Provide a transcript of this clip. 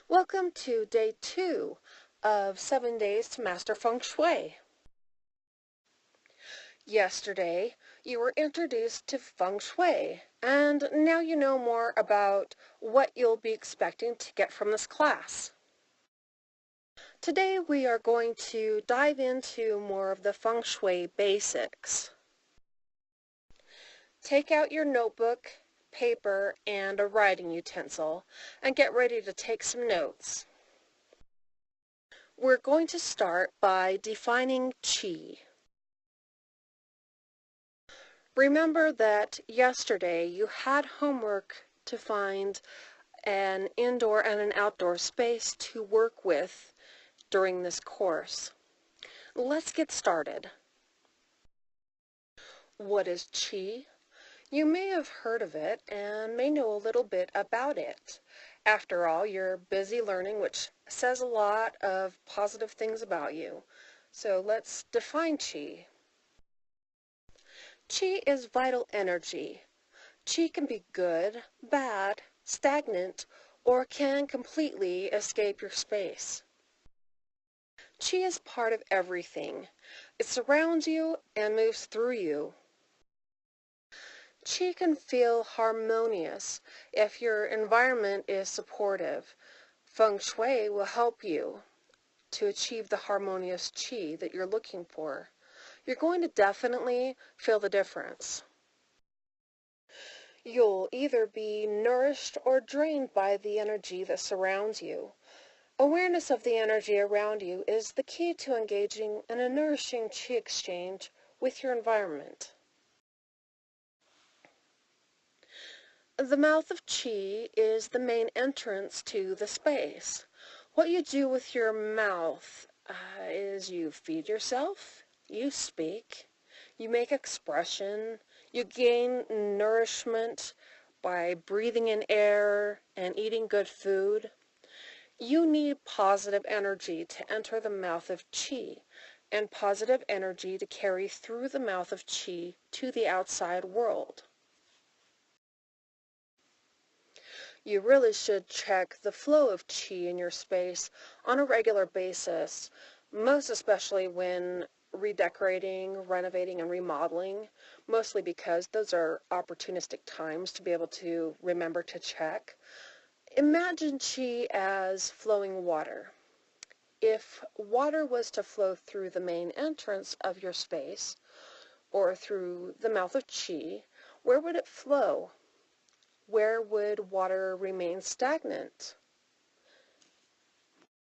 Welcome to day 2 of 7 days to Master Feng Shui. Yesterday, you were introduced to Feng Shui, and now you know more about what you'll be expecting to get from this class. Today, we are going to dive into more of the Feng Shui basics. Take out your notebook, paper, and a writing utensil, and get ready to take some notes. We're going to start by defining qi. Remember that yesterday you had homework to find an indoor and an outdoor space to work with during this course. Let's get started. What is qi? You may have heard of it and may know a little bit about it. After all, you're busy learning, which says a lot of positive things about you. So let's define qi. Qi is vital energy. Qi can be good, bad, stagnant, or can completely escape your space. Qi is part of everything. It surrounds you and moves through you. Qi can feel harmonious if your environment is supportive. Feng Shui will help you to achieve the harmonious qi that you're looking for. You're going to definitely feel the difference. You'll either be nourished or drained by the energy that surrounds you. Awareness of the energy around you is the key to engaging in a nourishing qi exchange with your environment. The mouth of qi is the main entrance to the space. What you do with your mouth is you feed yourself, you speak, you make expression, you gain nourishment by breathing in air and eating good food. You need positive energy to enter the mouth of qi and positive energy to carry through the mouth of qi to the outside world. You really should check the flow of qi in your space on a regular basis, most especially when redecorating, renovating, and remodeling, mostly because those are opportunistic times to be able to remember to check. Imagine qi as flowing water. If water was to flow through the main entrance of your space, or through the mouth of qi, where would it flow? Where would water remain stagnant?